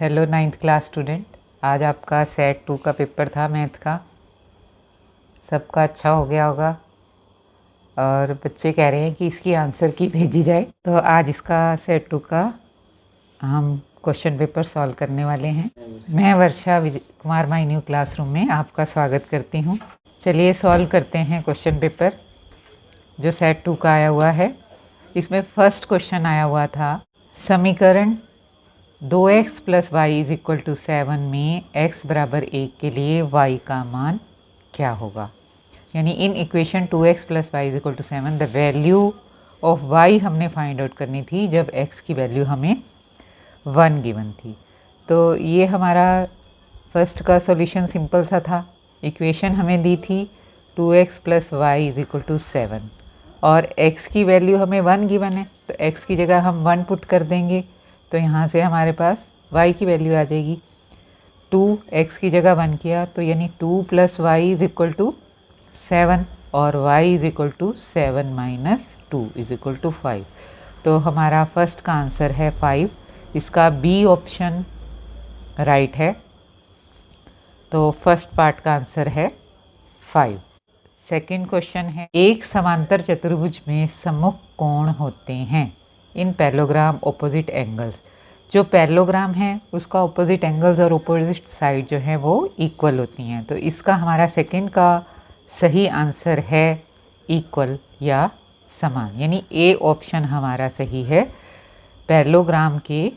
Hello ninth class student. आज आपका set 2 का पेपर था मैथ का। सबका अच्छा हो गया होगा और बच्चे कह रहे हैं कि इसकी आंसर की भेजी जाए, तो आज इसका सेट 2 का हम क्वेश्चन पेपर सॉल्व करने वाले हैं। मैं वर्षा Vijay Kumar my new classroom में आपका स्वागत करती हूँ। चलिए सॉल्व करते हैं क्वेश्चन पेपर जो सेट 2 का आया हुआ है। इसमें फर्स्ट क्वेश्चन आया हुआ था, समीकरण 2x + y = 7 में x बराबर 1 के लिए y का मान क्या होगा। यानी in equation 2x + y = 7 the value of y हमने फाइंड आउट करनी थी जब x की वैल्यू हमें 1 गिवन थी। तो ये हमारा फर्स्ट का सॉल्यूशन सिंपल सा था। इक्वेशन हमें दी थी 2x + y = 7 और x की वैल्यू हमें 1 गिवन है, तो x की जगह हम 1 पुट कर देंगे, तो यहाँ से हमारे पास y की वैल्यू आ जाएगी। 2 x की जगह 1 किया तो यानी 2 + y = 7 और y = 7 - 2 = 5। तो हमारा फर्स्ट का आंसर है 5। इसका बी ऑप्शन राइट है, तो फर्स्ट पार्ट का आंसर है 5। सेकेंड क्वेश्चन है, एक समांतर चतुर्भुज में सम्मुख कोण होते हैं इन पैरेललोग्राम ऑपोजिट एंगल्स। जो पैरेललोग्राम है उसका ऑपोजिट एंगल्स और ऑपोजिट साइड जो है वो इक्वल होती हैं। तो इसका हमारा सेकंड का सही आंसर है इक्वल या समान, यानी ए ऑप्शन हमारा सही है। पैरेललोग्राम के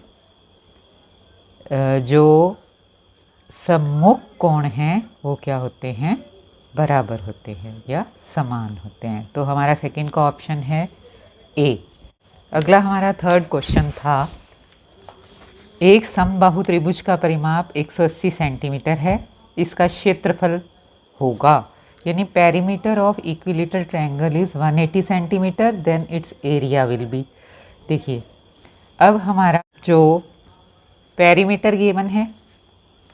जो सम्मुख कोण हैं वो क्या होते हैं, बराबर होते हैं या समान होते हैं। तो हमारा सेकंड का ऑप्शन है ए। अगला हमारा थर्ड क्वेश्चन था, एक समबाहु त्रिभुज का परिमाप 180 सेंटीमीटर है, इसका क्षेत्रफल होगा, यानी perimeter of equilateral triangle is 180 centimeter, then its area will be. देखिए अब हमारा जो पेरीमीटर गिवन है,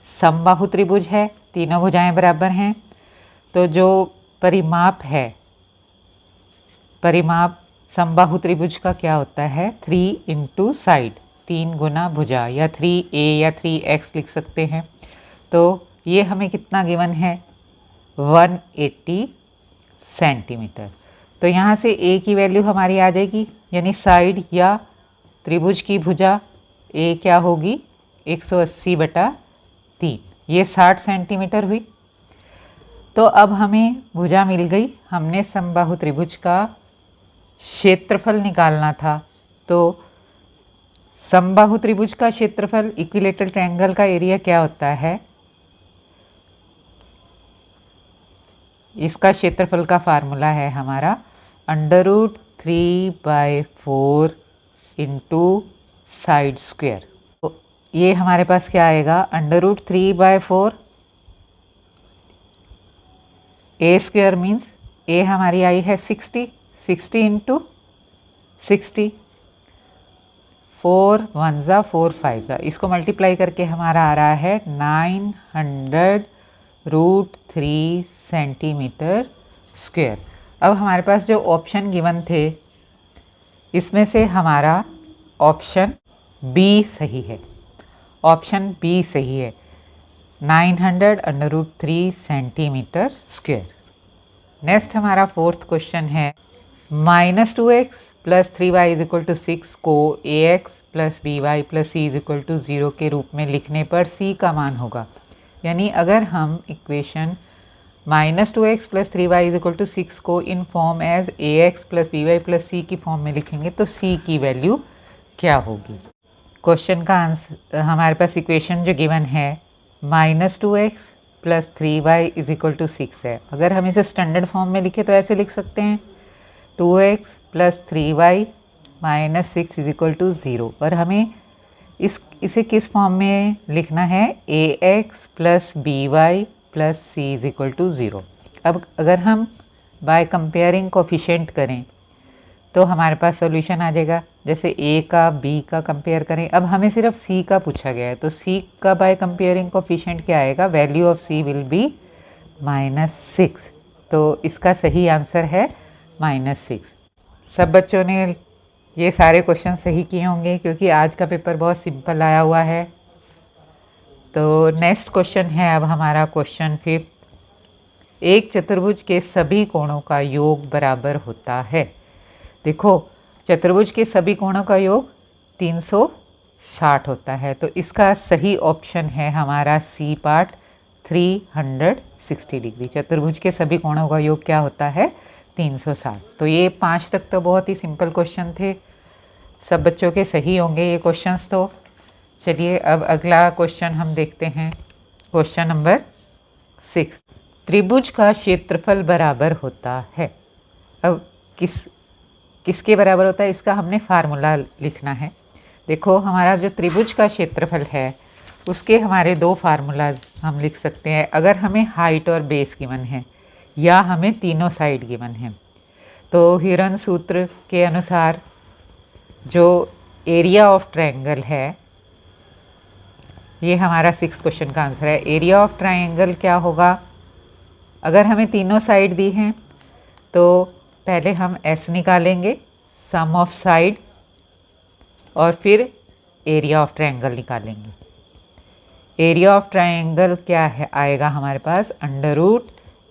समबाहु त्रिभुज है, तीनों भुजाएं बराबर हैं, तो जो परिमाप है, परिमाप समबाहु त्रिभुज का क्या होता है, 3 × साइड, 3 गुना भुजा, या 3a या 3x लिख सकते हैं। तो ये हमें कितना गिवन है, 180 सेंटीमीटर। तो यहाँ से a की वैल्यू हमारी आ जाएगी, यानी साइड या त्रिभुज की भुजा a क्या होगी, 180/3, ये 60 सेंटीमीटर हुई। तो अब हमें भुजा मिल गई, हमने समबाहु त्रिभुज का क्षेत्रफल निकालना था। तो समबाहु त्रिभुज का क्षेत्रफल इक्विलेटरल ट्रायंगल का एरिया क्या होता है, इसका क्षेत्रफल का फार्मूला है हमारा √3/4 × साइड स्क्वायर। तो ये हमारे पास क्या आएगा, √3/4, a स्क्वायर मीन्स a हमारी आई है 60 × 60, 4 1 ज़ा 4 5 ज़ा, इसको मल्टीप्लाई करके हमारा आ रहा है 900√3 सेंटीमीटर स्क्वायर। अब हमारे पास जो ऑप्शन गिवन थे इसमें से हमारा ऑप्शन बी सही है, ऑप्शन बी सही है, 900√3 सेंटीमीटर स्क्वायर। नेक्स्ट हमारा फोर्थ क्वेश्चन है, -2x + 3y = 6 को ax + by + c = 0 के रूप में लिखने पर c का मान होगा। यानी अगर हम इक्वेशन -2x + 3y = 6 को in form as ax + by + c की फॉर्म में लिखेंगे तो c की वैल्यू क्या होगी। क्वेश्चन का आंसर, हमारे पास इक्वेशन जो गिवन है -2x + 3y = 6 है। अगर हम इसे स्टैंडर्ड फॉर्म में लिखे तो ऐसे लिख सकते हैं, 2x + 3y - 6 = 0। और हमें इसे किस फॉर्म में लिखना है, ax + by + c = 0। अब अगर हम बाय कंपेयरिंग कोफिशिएंट करें तो हमारे पास सॉल्यूशन आ जाएगा। जैसे a का b का कंपेयर करें, अब हमें सिर्फ c का पूछा गया है, तो c का बाय कंपेयरिंग कोफिशिएंट क्या आएगा, value of c will be -6। तो इसका सही आंसर है -6। सब बच्चों ने ये सारे क्वेश्चन सही किए होंगे क्योंकि आज का पेपर बहुत सिंपल आया हुआ है। तो नेक्स्ट क्वेश्चन है अब हमारा क्वेश्चन 5। एक चतुर्भुज के सभी कोणों का योग बराबर होता है। देखो, चतुर्भुज के सभी कोणों का योग 360 होता है, तो इसका सही ऑप्शन है हमारा सी पार्ट 360 डिग्री। चतुर्भुज के सभी कोणों का योग क्या होता है? 360। तो ये 5 तक तो बहुत ही सिंपल क्वेश्चन थे, सब बच्चों के सही होंगे ये क्वेश्चंस। तो चलिए अब अगला क्वेश्चन हम देखते हैं, क्वेश्चन नंबर 6। त्रिभुज का क्षेत्रफल बराबर होता है। अब किसके बराबर होता है, इसका हमने फार्मूला लिखना है। देखो, हमारा जो त्रिभुज का क्षेत्रफल है उसके हमारे 2 फार्मूलाज हम लिख सकते हैं। अगर हमें हाइट और बेस गिवन है या हमें तीनों साइड गिवन है, तो ह्यूरन सूत्र के अनुसार जो एरिया ऑफ ट्रायंगल है, ये हमारा 6 क्वेश्चन का आंसर है। एरिया ऑफ ट्रायंगल क्या होगा? अगर हमें तीनों साइड दी हैं तो पहले हम S निकालेंगे, सम ऑफ साइड, और फिर एरिया ऑफ ट्रायंगल निकालेंगे। एरिया ऑफ ट्रायंगल क्या है आएगा हमारे पास? Under root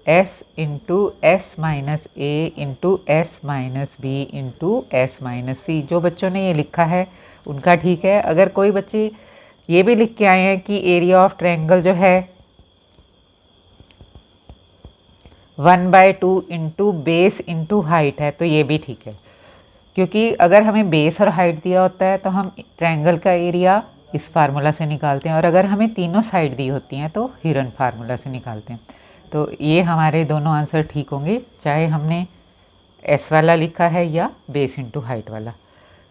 S into S minus a into S minus b into S minus c. जो बच्चों ने ये लिखा है उनका ठीक है। अगर कोई बच्चे ये भी लिख के आए हैं कि एरिया ऑफ ट्रायंगल जो है 1/2 इंटू बेस इंटू हाइट है, तो ये भी ठीक है, क्योंकि अगर हमें बेस और हाइट दिया होता है तो हम ट्रायंगल का एरिया इस फार्मूला से निकालते हैं, और अगर हमें तीनों साइड दी होती हैं तो ह्यूरन फार्मूला से निकालते हैं। तो ये हमारे दोनों आंसर ठीक होंगे, चाहे हमने S वाला लिखा है या बेस इंटू हाइट वाला।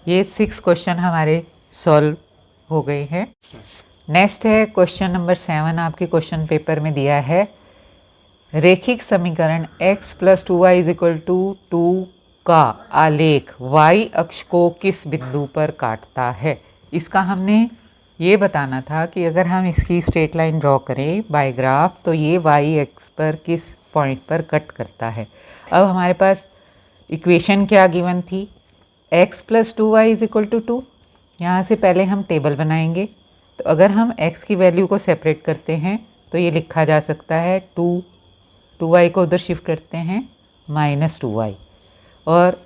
ये 6 क्वेश्चन हमारे सॉल्व हो गए हैं। नेक्स्ट है क्वेश्चन नंबर 7, आपके क्वेश्चन पेपर में दिया है रेखिक समीकरण x + 2y = 2 का आलेख y अक्ष को किस बिंदु पर काटता है। इसका हमने ये बताना था कि अगर हम इसकी स्ट्रेट लाइन ड्रॉ करें बाय ग्राफ, तो ये y एक्स पर किस पॉइंट पर कट करता है। अब हमारे पास इक्वेशन क्या गिवन थी? x + 2y = 2। यहाँ से पहले हम टेबल बनाएंगे, तो अगर हम x की वैल्यू को सेपरेट करते हैं तो ये लिखा जा सकता है 2y को उधर शिफ्ट करते हैं -2y, और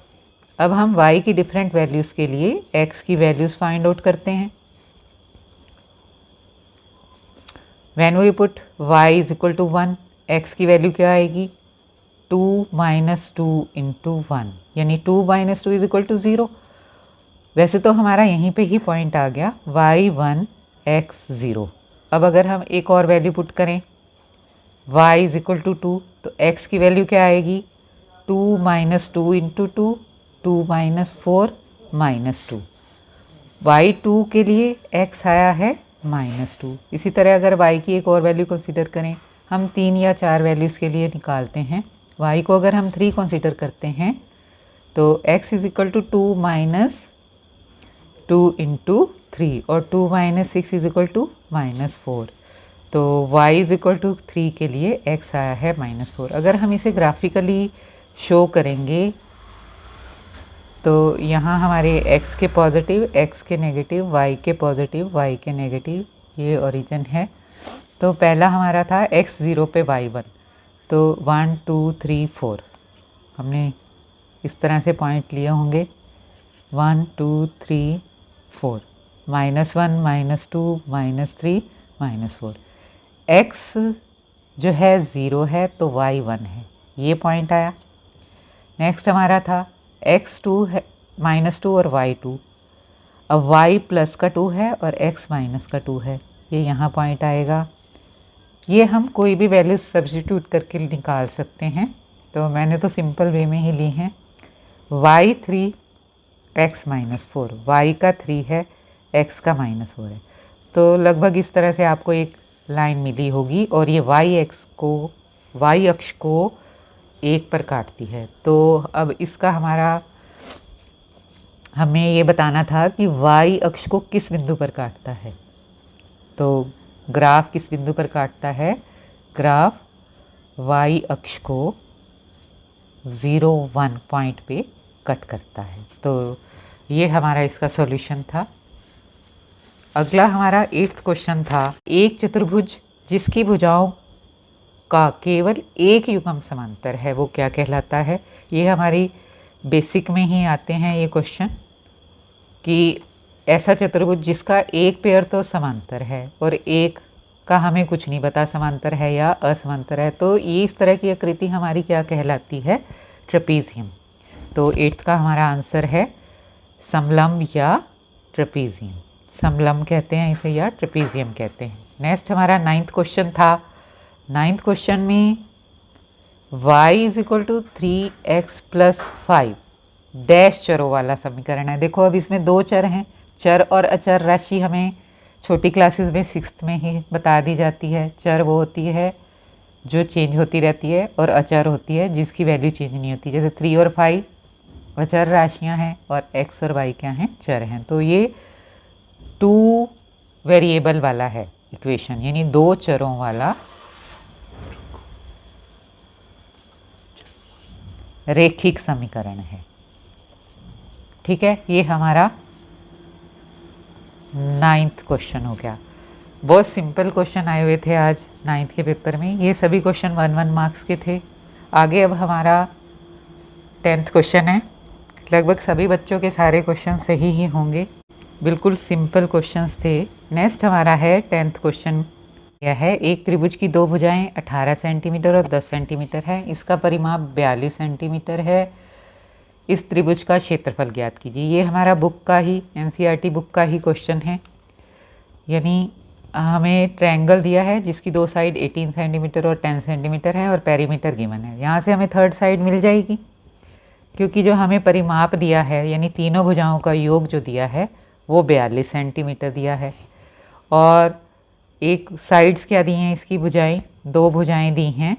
अब हम y की डिफरेंट वैल्यूज़ के लिए x की वैल्यूज़ फाइंड आउट करते हैं। When we put y = 1, x की वैल्यू क्या आएगी? 2 - 2 × 1, यानी 2 - 2 = 0। वैसे तो हमारा यहीं पे ही पॉइंट आ गया y1 x 0। अब अगर हम एक और वैल्यू पुट करें y = 2, तो x की वैल्यू क्या आएगी? 2 - 2 × 2, 2 - 4 -2। y2 के लिए x आया है -2। इसी तरह अगर y की एक और वैल्यू कंसीडर करें, हम 3 या 4 वैल्यूज़ के लिए निकालते हैं। y को अगर हम 3 कंसीडर करते हैं तो x = 2 - 2 × 3, और 2 - 6 = -4। तो y = 3 के लिए x आया है -4। अगर हम इसे ग्राफिकली शो करेंगे तो यहाँ हमारे x के पॉजिटिव, x के नेगेटिव, y के पॉजिटिव, y के नेगेटिव, ये ओरिजिन है। तो पहला हमारा था x 0 पे y1, तो 1 2 3 4 हमने इस तरह से पॉइंट लिए होंगे, 1 2 3 4, -1 -2 -3 -4। x जो है 0 है तो y 1 है, ये पॉइंट आया। नेक्स्ट हमारा था x2 है -2 और y2। अब y प्लस का 2 है और x माइनस का 2 है, ये यहाँ पॉइंट आएगा। ये हम कोई भी वैल्यू सब्स्टिट्यूट करके निकाल सकते हैं, तो मैंने तो सिंपल वे में ही ली हैं। y3 x -4, y का 3 है, x का -4 है, तो लगभग इस तरह से आपको एक लाइन मिली होगी, और ये y अक्ष को 1 पर काटती है। तो अब इसका हमें ये बताना था कि y अक्ष को किस बिंदु पर काटता है। तो ग्राफ किस बिंदु पर काटता है? ग्राफ y अक्ष को 0 1 पॉइंट पे कट करता है। तो ये हमारा इसका सॉल्यूशन था। अगला हमारा 8th क्वेश्चन था, एक चतुर्भुज जिसकी भुजाओं का केवल एक युग्म समांतर है वो क्या कहलाता है। ये हमारी बेसिक में ही आते हैं ये क्वेश्चन कि ऐसा चतुर्भुज जिसका एक पेयर तो समांतर है और एक का हमें कुछ नहीं पता समांतर है या असमांतर है, तो ये इस तरह की आकृति हमारी क्या कहलाती है, ट्रेपीजियम। तो 8th का हमारा आंसर है समलंब या ट्रेपीजियम। समलंब कहते हैं इसे या ट्रेपीजियम कहते हैं। नेक्स्ट हमारा 9th क्वेश्चन था। 9th क्वेश्चन में y = 3x + 5 डैश चरों वाला समीकरण है। देखो अब इसमें दो चर हैं, चर और अचर राशि हमें छोटी क्लासेस में 6th में ही बता दी जाती है। चर वो होती है जो चेंज होती रहती है और अचर होती है जिसकी वैल्यू चेंज नहीं होती। जैसे 3 और 5 अचर राशियां हैं और x और y क्या हैं, चर हैं। तो ये 2 वेरिएबल वाला है इक्वेशन, यानी दो चरों वाला रेखिक समीकरण है। ठीक है, ये हमारा 9th क्वेश्चन हो गया। बहुत सिंपल क्वेश्चन आए हुए थे आज 9th के पेपर में। ये सभी क्वेश्चन 1-1 मार्क्स के थे। आगे अब हमारा 10th क्वेश्चन है। लगभग सभी बच्चों के सारे क्वेश्चन सही ही होंगे, बिल्कुल सिंपल क्वेश्चंस थे। नेक्स्ट हमारा है 10th क्वेश्चन। यह है, एक त्रिभुज की दो भुजाएं 18 सेंटीमीटर और 10 सेंटीमीटर है। इसका परिमाप 42 सेंटीमीटर है। इस त्रिभुज का क्षेत्रफल ज्ञात कीजिए। ये हमारा बुक का ही NCERT बुक का ही क्वेश्चन है। यानी हमें ट्रायंगल दिया है जिसकी दो साइड 18 सेंटीमीटर और 10 सेंटीमीटर है और पेरीमीटर गिवन है। यहाँ से हमें थर्ड साइड मिल जाएगी क्योंकि जो हमें परिमाप दिया है यानी तीनों भुजाओं का योग जो दिया है वो 42 सेंटीमीटर दिया है। और एक साइड्स क्या दी हैं इसकी भुजाएं, दो भुजाएं दी हैं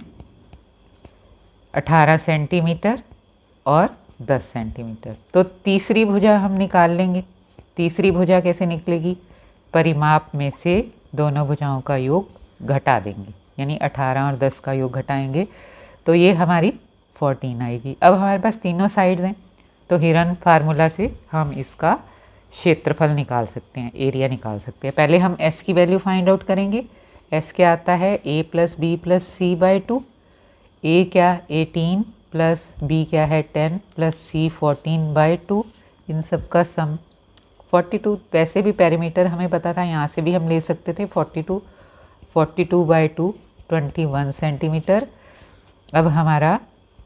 18 सेंटीमीटर और 10 सेंटीमीटर। तो तीसरी भुजा हम निकाल लेंगे। तीसरी भुजा कैसे निकलेगी, परिमाप में से दोनों भुजाओं का योग घटा देंगे, यानी 18 और 10 का योग घटाएंगे तो ये हमारी 14 आएगी। अब हमारे पास तीनों साइड्स हैं तो हिरन फार्मूला से हम इसका क्षेत्रफल निकाल सकते हैं, एरिया निकाल सकते हैं। पहले हम s की वैल्यू फाइंड आउट करेंगे। s क्या आता है, a + b + c/2। a क्या 18 प्लस b क्या है 10 प्लस c 14/2। इन सब का सम 42। वैसे भी पेरीमीटर हमें पता था, यहाँ से भी हम ले सकते थे 42/2 21 सेंटीमीटर। अब हमारा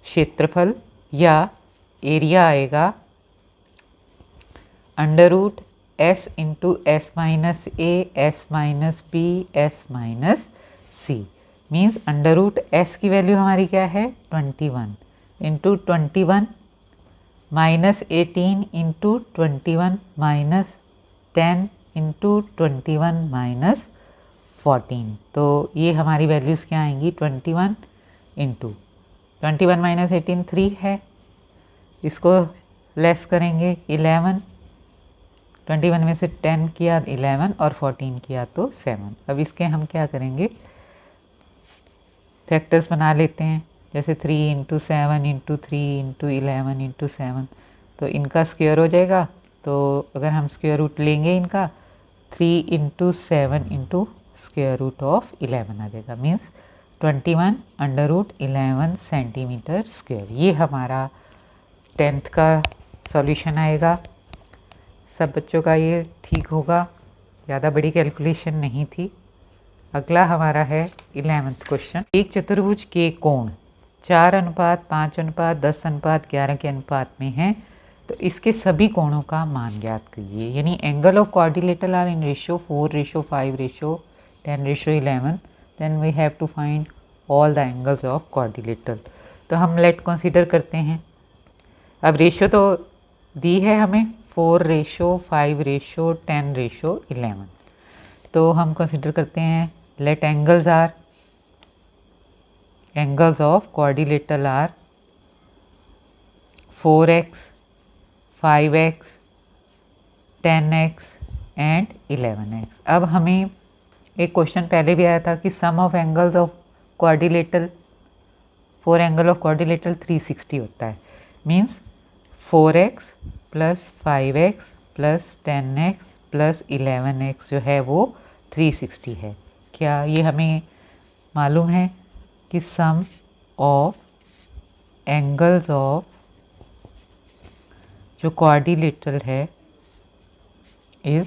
क्षेत्रफल या एरिया आएगा √s × s - a s - b s - c means √s की वैल्यू हमारी क्या है 21 × 21 -18 × 21 -10 × 21 -14। तो ये हमारी वैल्यूज़ क्या आएंगी 21 × 21 - 18 3 है, इसको लेस करेंगे 11, 21 में से 10 किया 11 और 14 किया तो 7। अब इसके हम क्या करेंगे, फैक्टर्स बना लेते हैं। जैसे 3 × 7 × 3 × 11 × 7, तो इनका स्क्वायर हो जाएगा। तो अगर हम स्क्वायर रूट लेंगे इनका 3 × 7 × √11 आ जाएगा, मीन्स 21 √11 सेंटीमीटर स्क्वायर। ये हमारा 10th का सॉल्यूशन आएगा। सब बच्चों का ये ठीक होगा, ज़्यादा बड़ी कैलकुलेशन नहीं थी। अगला हमारा है 11th क्वेश्चन। एक चतुर्भुज के कोण 4:5:10:11 के अनुपात में है, तो इसके सभी कोणों का मान ज्ञात कीजिए। यानी angle of quadrilateral are in ratio 4:5:10:11, then we have to find all the angles of quadrilateral. तो हम लेट कंसीडर करते हैं। अब रेशियो तो दी है हमें 4:5:10:11, तो हम कंसीडर करते हैं let angles are, angles of quadrilateral are 4x, 5x, 10x and 11x। अब हमें एक क्वेश्चन पहले भी आया था कि sum of angles of quadrilateral, 4 angle of quadrilateral 360 होता है। Means 4x + 5x + 10x plus 11x जो है वो 360 है। क्या ये हमें मालूम है कि सम ऑफ एंगल्स ऑफ जो क्वाड्रिलेटरल है इज़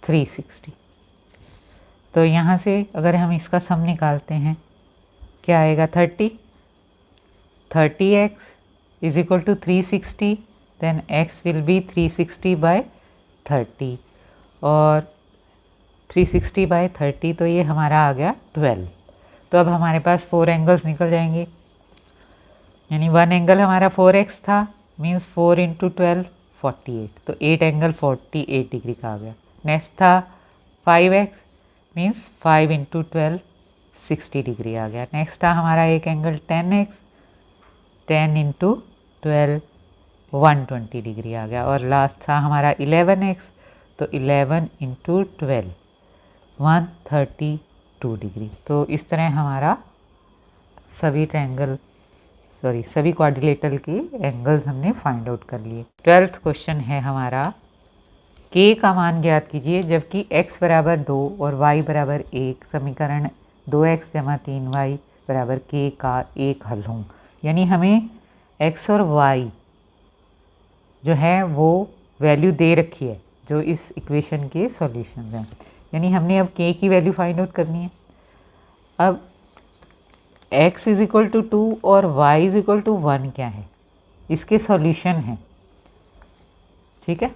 360। तो यहाँ से अगर हम इसका सम निकालते हैं क्या आएगा 30x is equal to 360, then x will be 360/30 और 360/30 तो ये हमारा आ गया 12। तो अब हमारे पास 4 एंगल्स निकल जाएंगे, यानी 1 एंगल हमारा 4x था, मीन्स 4 × 12 48, तो 8 एंगल 48 डिग्री का आ गया। नेक्स्ट था 5x मीन्स 5 × 12 60 डिग्री आ गया। नेक्स्ट था हमारा एक एंगल 10x, 10 × 12 120 डिग्री आ गया। और लास्ट था हमारा 11x, तो 11 × 12 132 डिग्री। तो इस तरह हमारा सभी क्वाड्रिलेटरल के एंगल्स हमने फाइंड आउट कर लिए। 12th क्वेश्चन है हमारा, k का मान ज्ञात कीजिए जबकि x बराबर 2 और y बराबर 1 समीकरण 2x + 3y बराबर k का एक हल हों। यानी हमें x और y जो है वो वैल्यू दे रखी है जो इस इक्वेशन के सॉल्यूशन हैं, यानी हमने अब k की वैल्यू फाइंड आउट करनी है। अब x = 2 और y = 1 क्या है, इसके सॉल्यूशन हैं, ठीक है।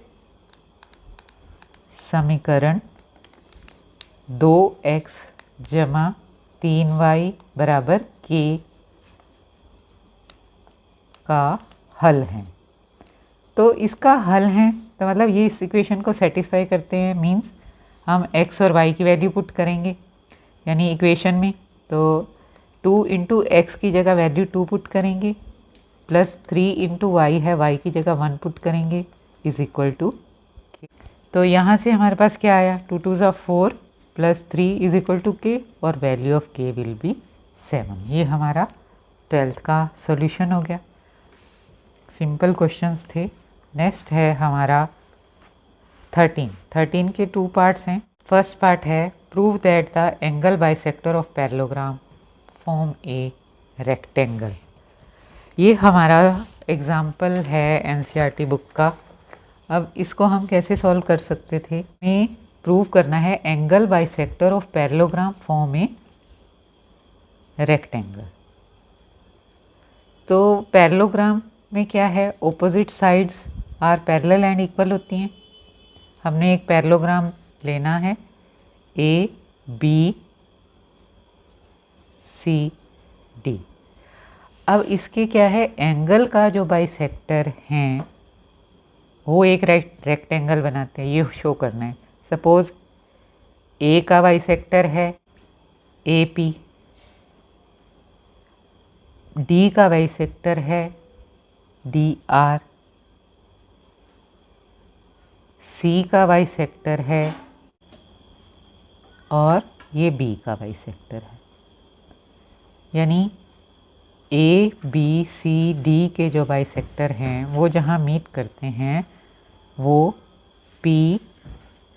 समीकरण 2x + 3y बराबर k का हल है। तो इसका हल है तो मतलब ये इस इक्वेशन को सेटिस्फाई करते हैं, मींस हम x और y की वैल्यू पुट करेंगे यानी इक्वेशन में, तो 2 × x की जगह वैल्यू 2 पुट करेंगे, प्लस 3 × y है, y की जगह 1 पुट करेंगे, इज इक्वल टू। तो यहाँ से हमारे पास क्या आया, 2 × 2 = 4 plus 3 is equal to k और value of k will be 7। ये हमारा 12th का सॉल्यूशन हो गया। सिंपल क्वेश्चंस थे। नेक्स्ट है हमारा 13 के 2 पार्ट्स हैं। फर्स्ट पार्ट है prove that the angle bisector of parallelogram form a rectangle. ये हमारा एग्जाम्पल है एनसीईआरटी बुक का। अब इसको हम कैसे सॉल्व कर सकते थे, हमें प्रूव करना है angle bisector of parallelogram form a rectangle. तो पैरेललोग्राम में क्या है, opposite sides are parallel and equal होती हैं। हमने एक पैरेललोग्राम लेना है ए बी सी डी। अब इसके क्या है, एंगल का जो बाइसेक्टर हैं वो एक रेक्टेंगल बनाते हैं, ये शो करना है। सपोज ए का बाइसेक्टर है ए पी, डी का बाइसेक्टर है डी आर, सी का बाइसेक्टर है और ये बी का बाइसेक्टर है। यानी ए बी सी डी के जो बाइसेक्टर हैं वो जहाँ मीट करते हैं वो पी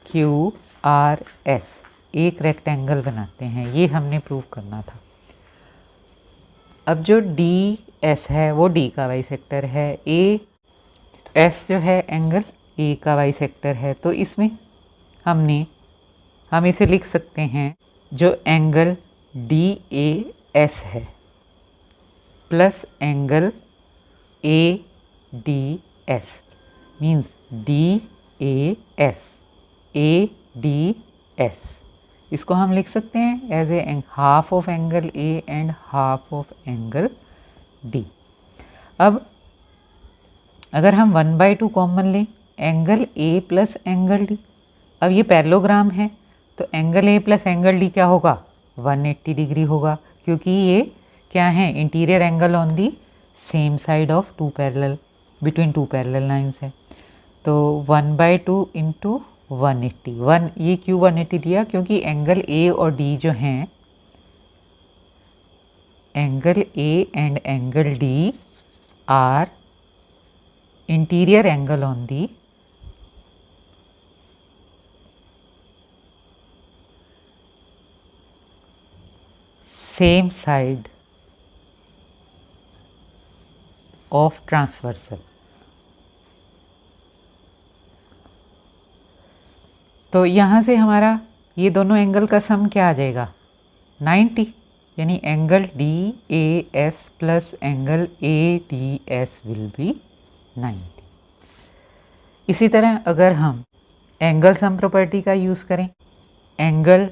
क्यू आर एस एक रेक्टेंगल बनाते हैं। ये हमने प्रूव करना था। अब जो डी एस है वो डी का बाइसेक्टर है, ए एस जो है एंगल ए का बाइसेक्टर है। तो इसमें हम इसे लिख सकते हैं जो एंगल डी ए एस है plus angle A D S, means D A D S. इसको हम लिख सकते हैं as a half of angle A and half of angle D. अब अगर हम 1/2 कॉमन लें, angle A plus angle D. अब ये पैरेललोग्राम है तो angle A plus angle D क्या होगा, 180 डिग्री होगा, क्योंकि ये क्या है, interior angle on the same side of between two parallel lines है। तो 1/2 × 180, ये क्यों 180 दिया, क्योंकि एंगल ए और डी जो हैं, angle A and angle D R interior angle on the same side of transversal. तो यहाँ से हमारा ये दोनों एंगल का सम क्या आ जाएगा 90, यानी angle D A S plus angle A D S will be 90। इसी तरह अगर हम एंगल सम प्रॉपर्टी का यूज़ करें, angle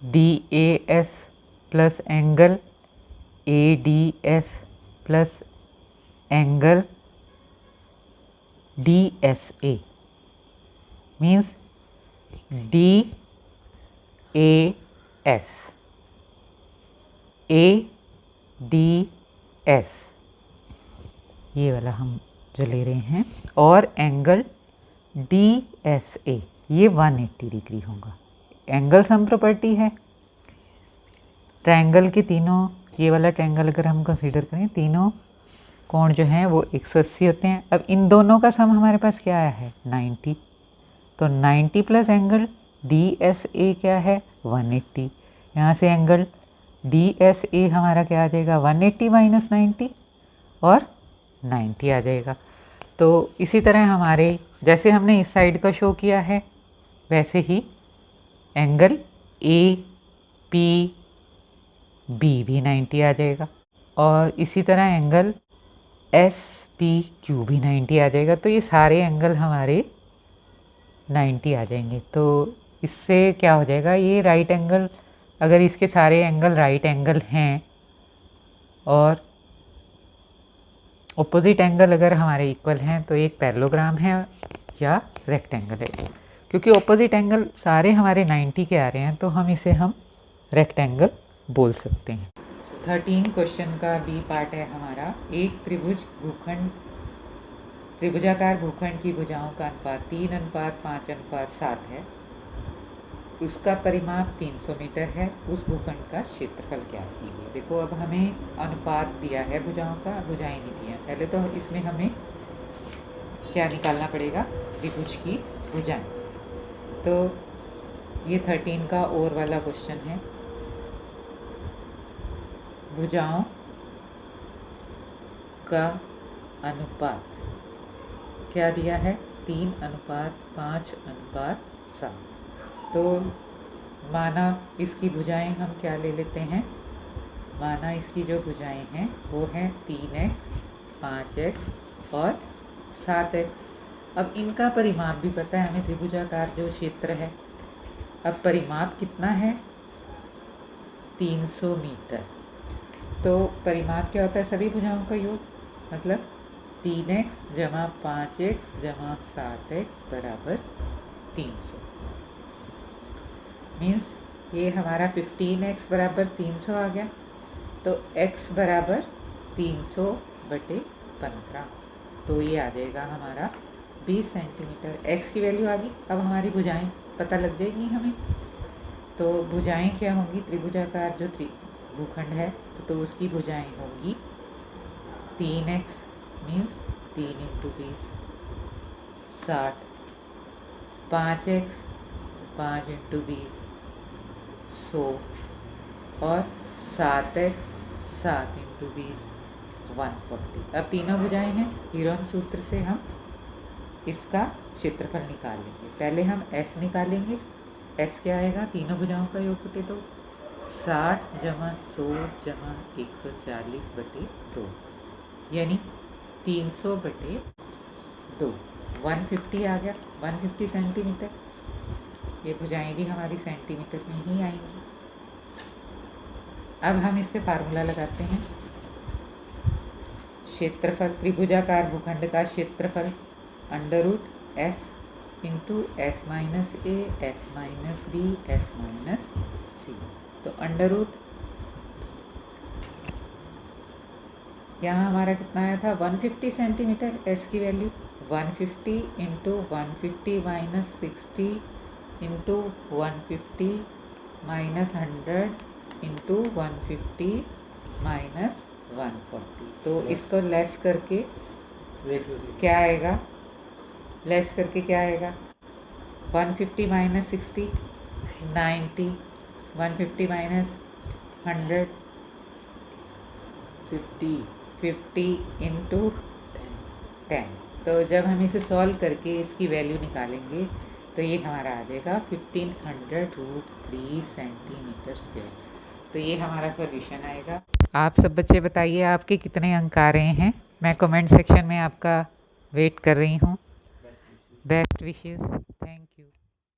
D A S plus angle A D S plus angle D S A means D A S A D S, ये वाला हम जो ले रहे हैं, और एंगल डी एस ए ये 180 डिग्री होगा। एंगल सम प्रॉपर्टी है, ट्रायंगल के तीनों, ये वाला ट्रायंगल अगर हम कंसीडर करें, तीनों कोण जो हैं वो 180 होते हैं। अब इन दोनों का सम हमारे पास क्या आया है 90, तो 90 plus angle D S A क्या है 180। यहाँ से एंगल डी एस ए हमारा क्या आ जाएगा 180 माइनस 90 और 90 आ जाएगा। तो इसी तरह हमारे जैसे हमने इस साइड का शो किया है वैसे ही एंगल ए पी बी भी 90 आ जाएगा, और इसी तरह एंगल एस पी क्यू भी 90 आ जाएगा। तो ये सारे एंगल हमारे 90 आ जाएंगे। तो इससे क्या हो जाएगा, ये राइट एंगल, अगर इसके सारे एंगल राइट एंगल हैं और ऑपोजिट एंगल अगर हमारे इक्वल हैं तो एक पैरेललोग्राम है या रेक्टेंगल है। क्योंकि ऑपोजिट एंगल सारे हमारे 90 के आ रहे हैं तो हम इसे रेक्टेंगल बोल सकते हैं। 13 क्वेश्चन का बी पार्ट है हमारा। एक त्रिभुजाकार भूखंड की भुजाओं का अनुपात 3:5:7 है। उसका परिमाप 300 मीटर है। उस भूखंड का क्षेत्रफल क्या कीजिए। देखो अब हमें अनुपात दिया है भुजाओं का, भुजाएं नहीं दी हैं। पहले तो इसमें हमें क्या निकालना पड़ेगा, त्रिभुज की भुजाएं। तो ये 13 का और वाला क्वेश्चन है। भुजाओं का अनुपात क्या दिया है 3:5:7। तो माना इसकी भुजाएं हम क्या ले लेते हैं, माना इसकी जो भुजाएं हैं वो हैं 3x 5x और 7x। अब इनका परिमाप भी पता है हमें, त्रिभुजाकार जो क्षेत्र है। अब परिमाप कितना है 300 मीटर। तो परिमाप क्या होता है, सभी भुजाओं का योग, मतलब 3x जमा 5x जमा 7x बराबर 300। मीन्स ये हमारा 15x बराबर 300 आ गया। तो x बराबर 300/15, तो ये आ जाएगा हमारा 20 सेंटीमीटर। x की वैल्यू आ गई। अब हमारी भुजाएं पता लग जाएगी हमें। तो भुजाएं क्या होंगी, त्रिभुजाकार जो भूखंड है तो उसकी भुजाएं होंगी 3x मीन्स 3 × 20 60, 5x 5 × 20 100 और 7x 7 × 20 140। अब तीनों भुजाएं हैं, हीरोन सूत्र से हम इसका क्षेत्रफल निकाल लेंगे। पहले हम s निकालेंगे। s क्या आएगा, तीनों भुजाओं का योग कुटे तो 60 जमा 100 जमा 140/2 यानी 300/2 150 आ गया, 150 सेंटीमीटर। ये भुजाएं भी हमारी सेंटीमीटर में ही आएंगी। अब हम इस पे फार्मूला लगाते हैं। क्षेत्रफल, त्रिभुजाकार भूखंड का क्षेत्रफल √s × s - a s - b s - c। तो अंडर यहाँ हमारा कितना आया था 150 सेंटीमीटर। s की वैल्यू 150 × 150 - 60 × 150 - 100 × 150 - 140। तो इसको लेस करके क्या आएगा, लेस करके क्या आएगा 150 - 60 90, 150 - 150 इंटू 10। तो जब हम इसे सॉल्व करके इसकी वैल्यू निकालेंगे तो ये हमारा आ जाएगा 1500√3 सेंटीमीटर स्क्वायर। तो ये हमारा सॉल्यूशन आएगा। आप सब बच्चे बताइए आपके कितने अंक आ रहे हैं। मैं कमेंट सेक्शन में आपका वेट कर रही हूँ। Best wishes.